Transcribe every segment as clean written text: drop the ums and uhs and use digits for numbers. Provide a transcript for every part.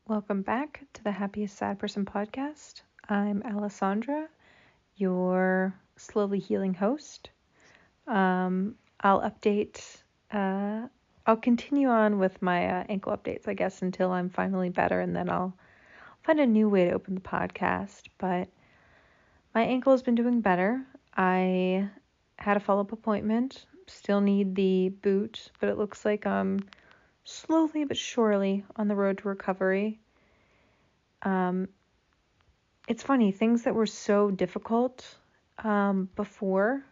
Welcome back to the Happiest Sad Person Podcast. I'm Alessandra, your slowly healing host. I'll update, I'll continue on with my ankle updates, I guess, until I'm finally better, and then I'll find a new way to open the podcast. But my ankle has been doing better. I had a follow-up appointment, still need the boot, but it looks like I'm slowly but surely on the road to recovery. It's funny, things that were so difficult before,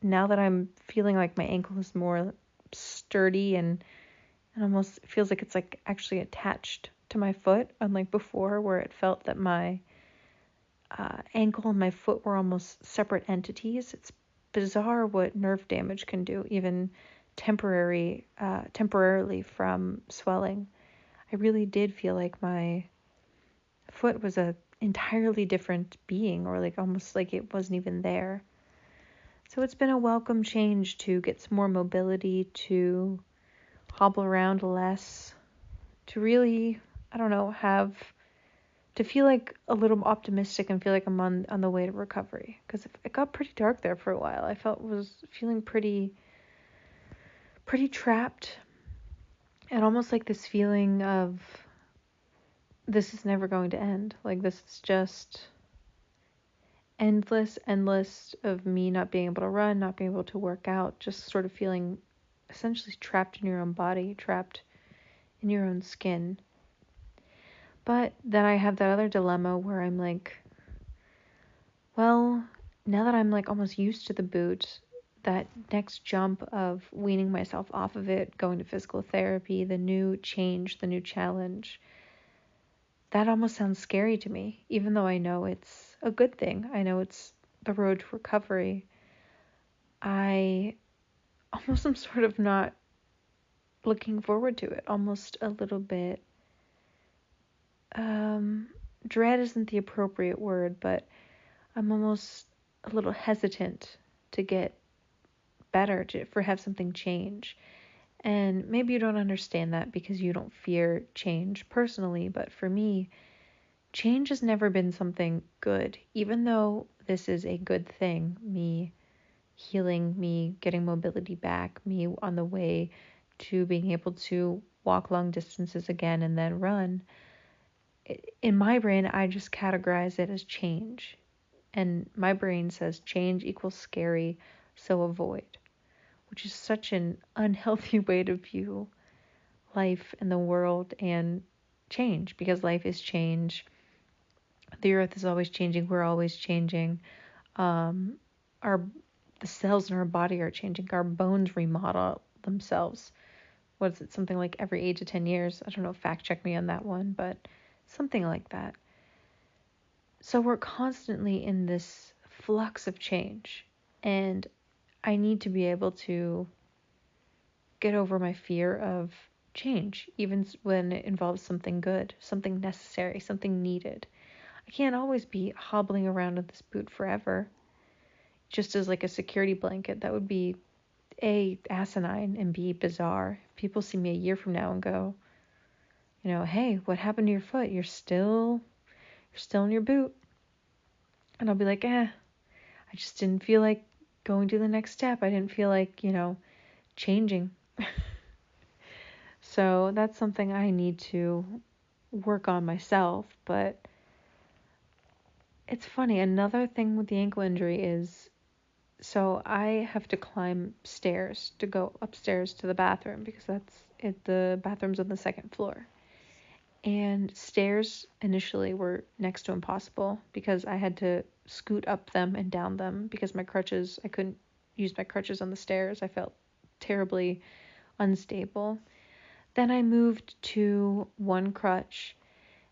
now that I'm feeling like my ankle is more sturdy and almost feels like it's like actually attached to my foot, unlike before where it felt that my ankle and my foot were almost separate entities. It's bizarre what nerve damage can do, even temporarily from swelling. I really did feel like my foot was a entirely different being, or like almost like it wasn't even there. So it's been a welcome change to get some more mobility, to hobble around less, to really, I don't know, to feel like a little optimistic and feel like I'm on the way to recovery. Because it got pretty dark there for a while. I was feeling pretty trapped, and almost like this feeling of this is never going to end. Like this is just endless of me not being able to run, not being able to work out, just sort of feeling essentially trapped in your own body, trapped in your own skin. But then I have that other dilemma where I'm like, well, now that I'm like almost used to the boot, that next jump of weaning myself off of it, going to physical therapy, the new change, the new challenge, that almost sounds scary to me, even though I know it's a good thing. I know it's the road to recovery. I almost am sort of not looking forward to it, almost a little bit. Dread isn't the appropriate word, but I'm almost a little hesitant to get better, for have something change. And maybe you don't understand that because you don't fear change personally, but for me, change has never been something good, even though this is a good thing. Me healing, me getting mobility back, me on the way to being able to walk long distances again and then run. In my brain, I just categorize it as change. And my brain says change equals scary, so avoid, which is such an unhealthy way to view life and the world and change, because life is change. The earth is always changing. We're always changing. Um, the cells in our body are changing. Our bones remodel themselves. What is it? Something like every 8 to 10 years. I don't know. Fact check me on that one, but something like that. So we're constantly in this flux of change, and I need to be able to get over my fear of change, even when it involves something good, something necessary, something needed. I can't always be hobbling around in this boot forever, just as like a security blanket. That would be A, asinine, and B, bizarre. If people see me a year from now and go, hey, what happened to your foot? You're still in your boot. And I'll be like, I just didn't feel like going to the next step. I didn't feel like, changing. So that's something I need to work on myself. But it's funny. Another thing with the ankle injury is, so I have to climb stairs to go upstairs to the bathroom, because that's it. The bathroom's on the second floor. And stairs initially were next to impossible because I had to scoot up them and down them because I couldn't use my crutches on the stairs. I felt terribly unstable. Then I moved to one crutch,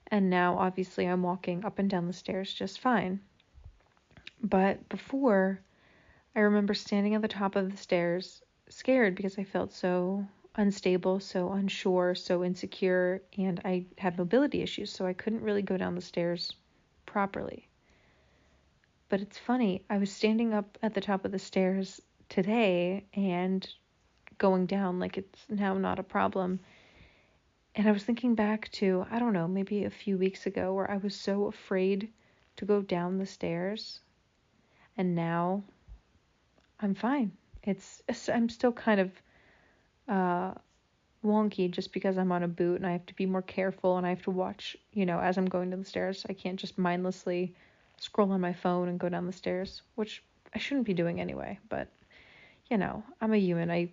and now obviously I'm walking up and down the stairs just fine. But before, I remember standing at the top of the stairs scared because I felt so unstable, so unsure, so insecure, and I had mobility issues, so I couldn't really go down the stairs properly. But it's funny, I was standing up at the top of the stairs today and going down like it's now not a problem, And I was thinking back to, I don't know, maybe a few weeks ago where I was so afraid to go down the stairs. And now I'm fine. I'm still kind of uh, wonky just because I'm on a boot and I have to be more careful and I have to watch, as I'm going down the stairs. I can't just mindlessly scroll on my phone and go down the stairs, which I shouldn't be doing anyway. But, I'm a human. I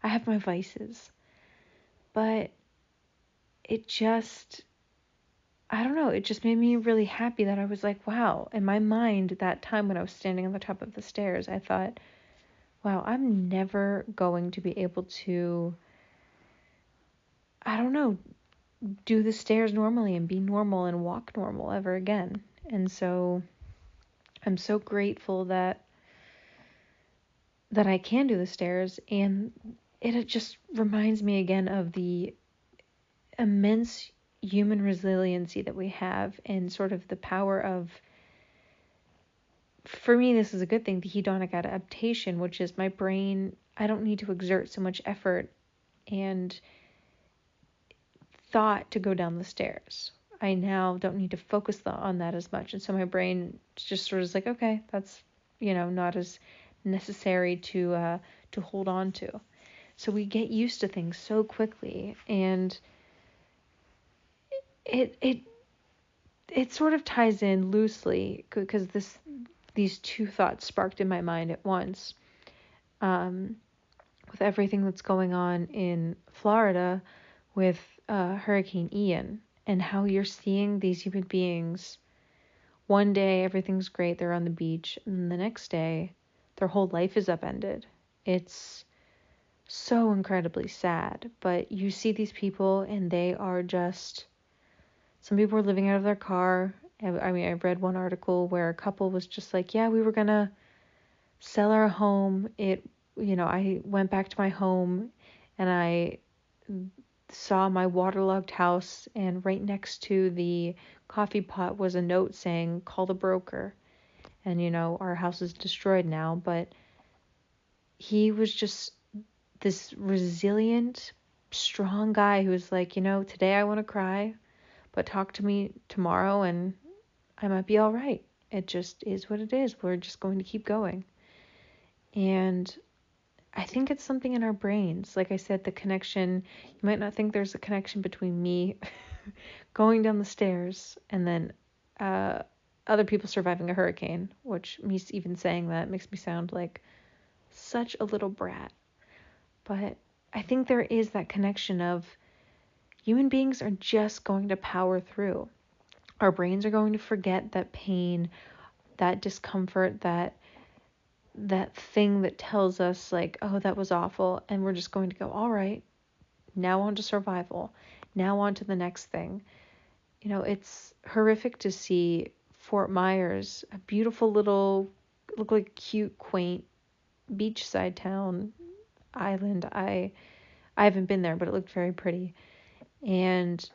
have my vices. But it just, I don't know, it just made me really happy that I was like, wow, in my mind, that time when I was standing on the top of the stairs, I thought, wow, I'm never going to be able to, I don't know, do the stairs normally and be normal and walk normal ever again. And so I'm so grateful that I can do the stairs, and it just reminds me again of the immense human resiliency that we have and sort of the power of, for me, this is a good thing, the hedonic adaptation, which is my brain, I don't need to exert so much effort and thought to go down the stairs. I now don't need to focus on that as much. And so my brain just sort of is like, okay, that's, not as necessary to hold on to. So we get used to things so quickly, and it sort of ties in loosely because these two thoughts sparked in my mind at once. With everything that's going on in Florida with Hurricane Ian, and how you're seeing these human beings. One day everything's great, they're on the beach, and the next day their whole life is upended. It's so incredibly sad, but you see these people and they are just, some people are living out of their car. I mean, I read one article where a couple was just like, yeah, we were gonna sell our home. I went back to my home and I saw my waterlogged house, and right next to the coffee pot was a note saying, call the broker. And, our house is destroyed now, but he was just this resilient, strong guy who was like, today I want to cry, but talk to me tomorrow and I might be all right. It just is what it is. We're just going to keep going. And I think it's something in our brains. Like I said, the connection, you might not think there's a connection between me going down the stairs and then other people surviving a hurricane, which me even saying that makes me sound like such a little brat. But I think there is that connection of human beings are just going to power through. Our brains are going to forget that pain, that discomfort, that thing that tells us like, oh, that was awful. And we're just going to go, all right, now on to survival. Now on to the next thing. It's horrific to see Fort Myers, a beautiful little, look like cute, quaint beachside town, island. I haven't been there, but it looked very pretty. And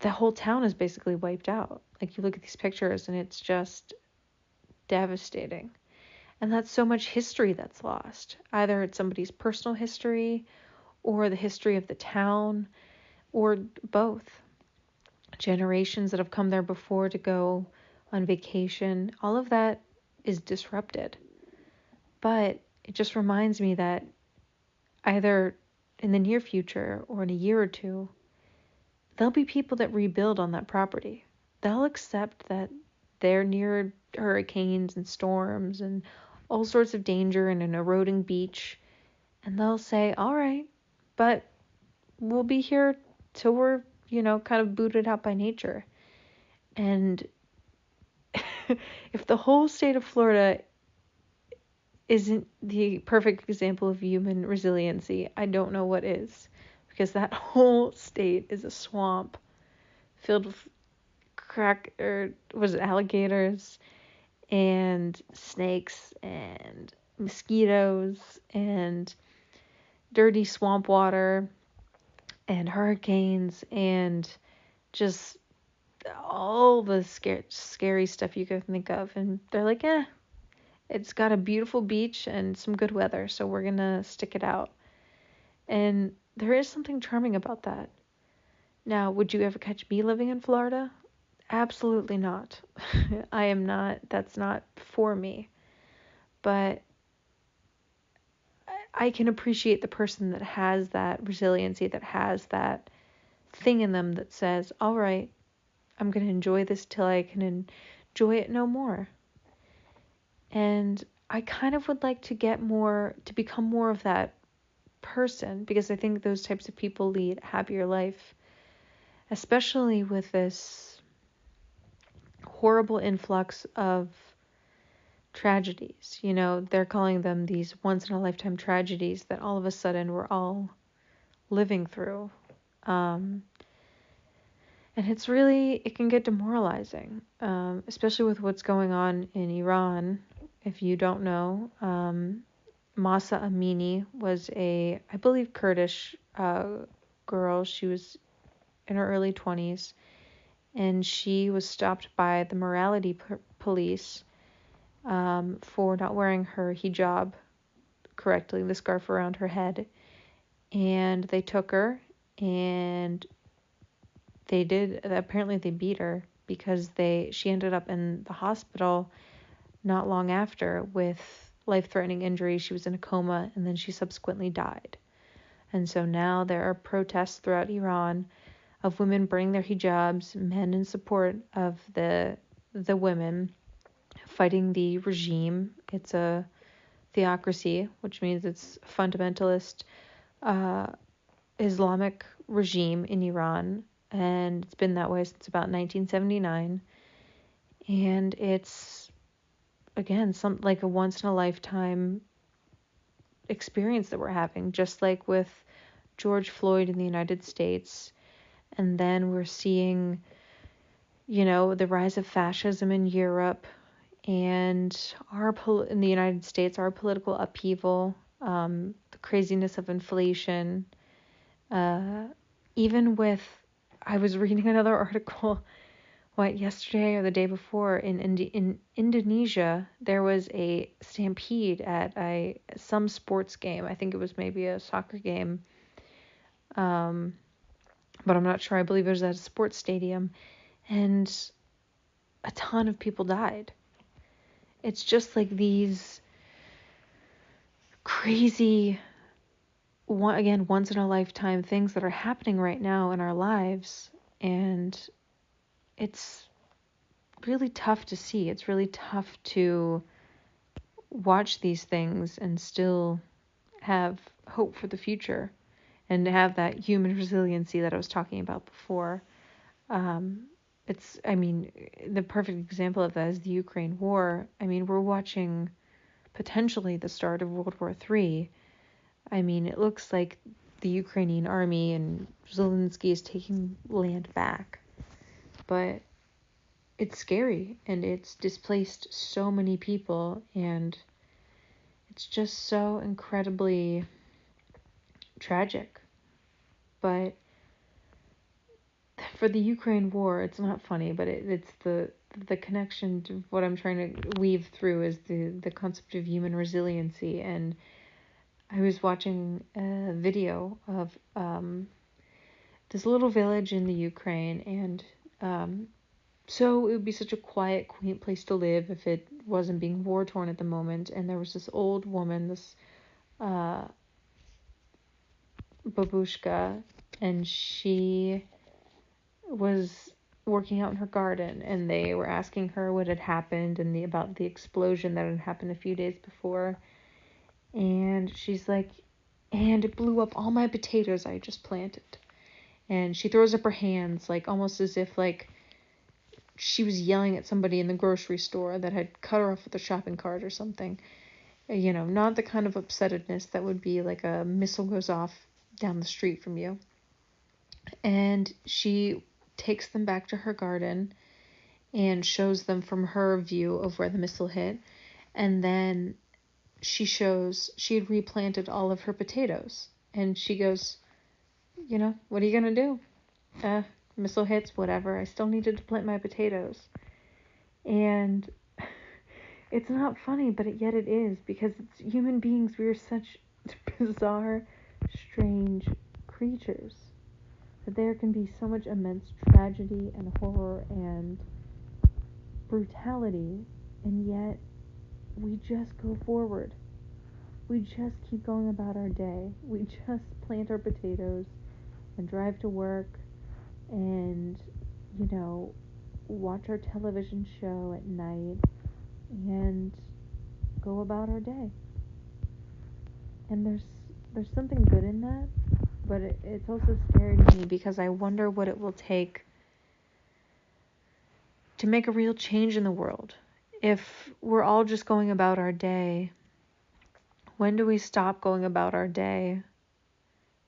the whole town is basically wiped out. Like, you look at these pictures and it's just devastating. And that's so much history that's lost. Either it's somebody's personal history or the history of the town, or both. Generations that have come there before to go on vacation, all of that is disrupted. But it just reminds me that either in the near future or in a year or two, there'll be people that rebuild on that property. They'll accept that they're near hurricanes and storms and all sorts of danger and an eroding beach. And they'll say, all right, but we'll be here till we're, kind of booted out by nature. And if the whole state of Florida isn't the perfect example of human resiliency, I don't know what is. Because that whole state is a swamp filled with alligators and snakes and mosquitoes and dirty swamp water and hurricanes and just all the scary stuff you could think of. And they're like, it's got a beautiful beach and some good weather, so we're gonna stick it out. And there is something charming about that. Now, would you ever catch me living in Florida? Absolutely not. I am not, that's not for me. But I can appreciate the person that has that resiliency, that has that thing in them that says, all right, I'm going to enjoy this till I can enjoy it no more. And I kind of would like to become more of that person, because I think those types of people lead a happier life, especially with this horrible influx of tragedies. They're calling them these once in a lifetime tragedies that all of a sudden we're all living through. And it can get demoralizing, especially with what's going on in Iran. If you don't know, Masa Amini was I believe, Kurdish girl. She was in her early 20s, and she was stopped by the morality police for not wearing her hijab correctly, the scarf around her head. And they took her, and apparently they beat her, because she ended up in the hospital not long after with life-threatening injuries. She was in a coma, and then she subsequently died. And so now there are protests throughout Iran of women burning their hijabs, men in support of the women, fighting the regime. It's a theocracy, which means it's a fundamentalist Islamic regime in Iran, and it's been that way since about 1979. And it's, again, like a once in a lifetime experience that we're having, just like with George Floyd in the United States. And then we're seeing, the rise of fascism in Europe, and in the United States, our political upheaval, the craziness of inflation. Even with, I was reading another article, yesterday or the day before, in Indonesia, there was a stampede at some sports game. I think it was maybe a soccer game, but I'm not sure. I believe it was at a sports stadium, and a ton of people died. It's just like these crazy, once in a lifetime things that are happening right now in our lives, and it's really tough to see. It's really tough to watch these things and still have hope for the future, and to have that human resiliency that I was talking about before. The perfect example of that is the Ukraine war. We're watching potentially the start of World War III. It looks like the Ukrainian army and Zelensky is taking land back. But it's scary, and it's displaced so many people, and it's just so incredibly tragic. But for the Ukraine war, it's not funny, but it's the connection to what I'm trying to weave through is the concept of human resiliency. And I was watching a video of this little village in the Ukraine, and so it would be such a quiet, quaint place to live if it wasn't being war-torn at the moment. And there was this old woman, this babushka, and she was working out in her garden, and they were asking her what had happened and about the explosion that had happened a few days before. And she's like, and it blew up all my potatoes I just planted. And she throws up her hands, like almost as if like she was yelling at somebody in the grocery store that had cut her off with a shopping cart or something. Not the kind of upsettedness that would be like a missile goes off down the street from you. And she takes them back to her garden and shows them from her view of where the missile hit. And then she shows she had replanted all of her potatoes. And she goes, what are you going to do? Missile hits, whatever. I still needed to plant my potatoes. And it's not funny, but yet it is, because it's human beings. We are such bizarre, strange creatures. that there can be so much immense tragedy and horror and brutality, and yet we just go forward. We just keep going about our day. We just plant our potatoes and drive to work and, watch our television show at night and go about our day. And there's something good in that, but it's also scary to me because I wonder what it will take to make a real change in the world. If we're all just going about our day, when do we stop going about our day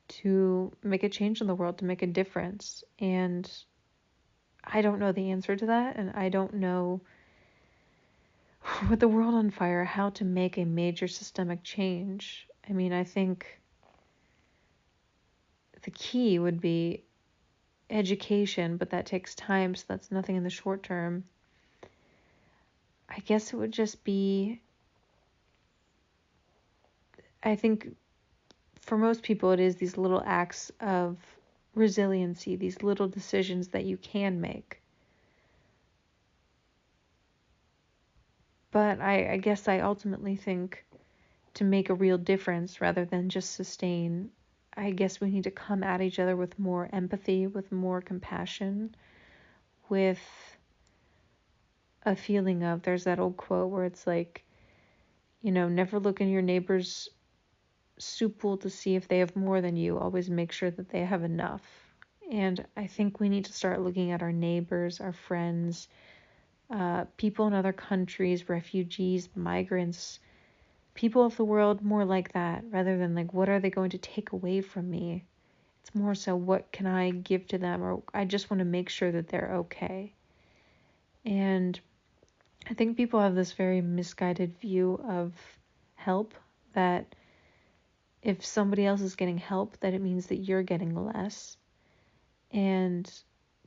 to make a change in the world, to make a difference? And I don't know the answer to that, and I don't know, with the world on fire, how to make a major systemic change. I mean, I think the key would be education, but that takes time, so that's nothing in the short term. I guess it would just be, I think for most people it is these little acts of resiliency, these little decisions that you can make. But I guess I ultimately think to make a real difference rather than just sustain, I guess we need to come at each other with more empathy, with more compassion, with a feeling of, there's that old quote where it's like, never look in your neighbor's soup bowl to see if they have more than you. Always make sure that they have enough. And I think we need to start looking at our neighbors, our friends, people in other countries, refugees, migrants, people of the world more like that, rather than like, what are they going to take away from me? It's more so, what can I give to them? Or I just want to make sure that they're okay. And I think people have this very misguided view of help, that if somebody else is getting help, that it means that you're getting less. And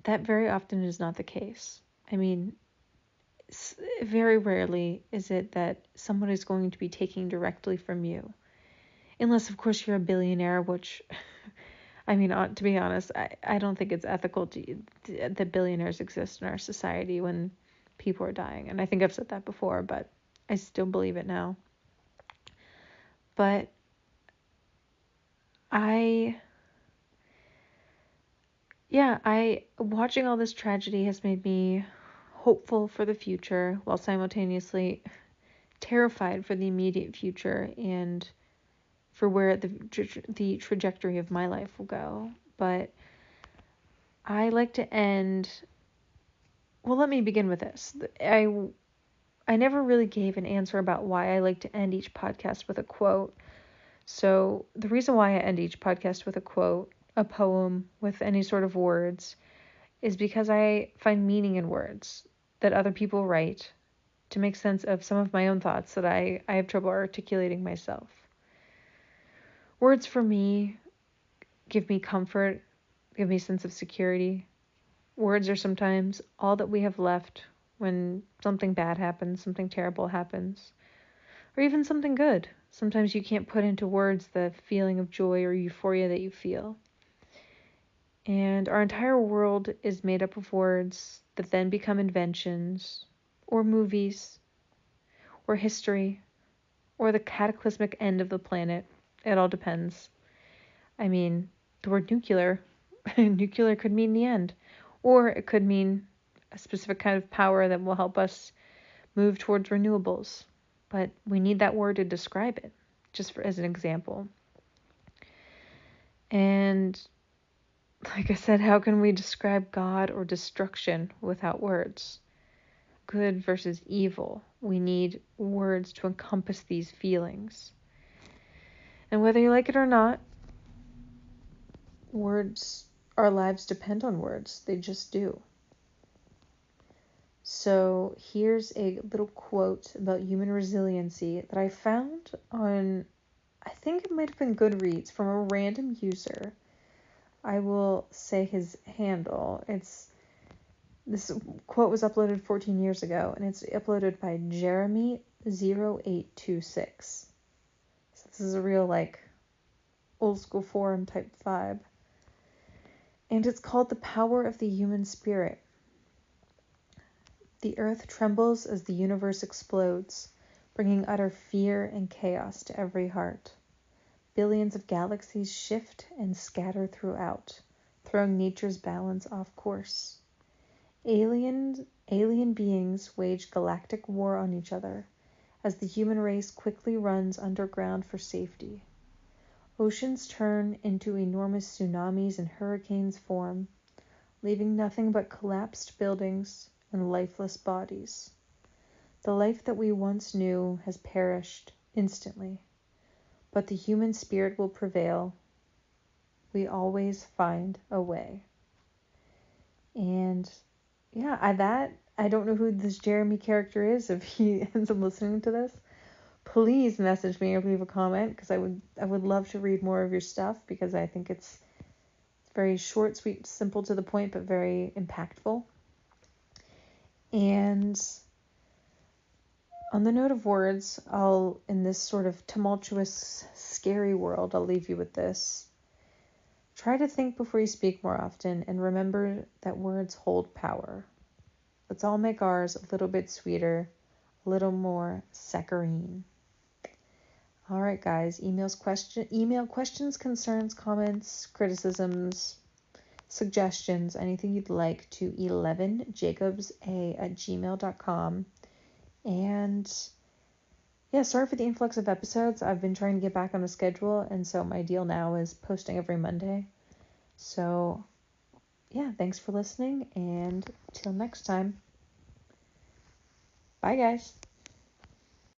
that very often is not the case. I mean, very rarely is it that someone is going to be taking directly from you. Unless, of course, you're a billionaire, which, I mean, to be honest, I don't think it's ethical that billionaires exist in our society when people are dying. And I think I've said that before, but I still believe it now. But watching all this tragedy has made me hopeful for the future while simultaneously terrified for the immediate future and for where the trajectory of my life will go. But I like to end, well, let me begin with this. I never really gave an answer about why I like to end each podcast with a quote. So the reason why I end each podcast with a quote, a poem, with any sort of words, is because I find meaning in words that other people write to make sense of some of my own thoughts that I have trouble articulating myself. Words for me give me comfort, give me a sense of security. Words are sometimes all that we have left when something bad happens, something terrible happens, or even something good. Sometimes you can't put into words the feeling of joy or euphoria that you feel. And our entire world is made up of words that then become inventions, or movies, or history, or the cataclysmic end of the planet. It all depends. I mean, the word nuclear could mean the end, or it could mean a specific kind of power that will help us move towards renewables. But we need that word to describe it, just as an example. And like I said, how can we describe God or destruction without words? Good versus evil. We need words to encompass these feelings. And whether you like it or not, our lives depend on words. They just do. So here's a little quote about human resiliency that I found on, I think it might have been Goodreads, from a random user. I will say his handle. This quote was uploaded 14 years ago, and it's uploaded by Jeremy0826. So this is a real, old school forum type vibe. And it's called The Power of the Human Spirit. The earth trembles as the universe explodes, bringing utter fear and chaos to every heart. Billions of galaxies shift and scatter throughout, throwing nature's balance off course. Alien beings wage galactic war on each other as the human race quickly runs underground for safety. Oceans turn into enormous tsunamis and hurricanes form, leaving nothing but collapsed buildings and lifeless bodies. The life that we once knew has perished instantly, but the human spirit will prevail. We always find a way. And yeah, I don't know who this Jeremy character is. If he ends up listening to this, please message me or leave a comment, because I would love to read more of your stuff, because I think it's very short, sweet, simple, to the point, but very impactful. And on the note of words, in this sort of tumultuous, scary world, I'll leave you with this. Try to think before you speak more often, and remember that words hold power. Let's all make ours a little bit sweeter, a little more saccharine. All right, guys, email questions, concerns, comments, criticisms, suggestions, anything you'd like, to 11jacobsa@gmail.com. And yeah, sorry for the influx of episodes. I've been trying to get back on a schedule, and so my deal now is posting every Monday. So yeah, thanks for listening, and till next time. Bye, guys.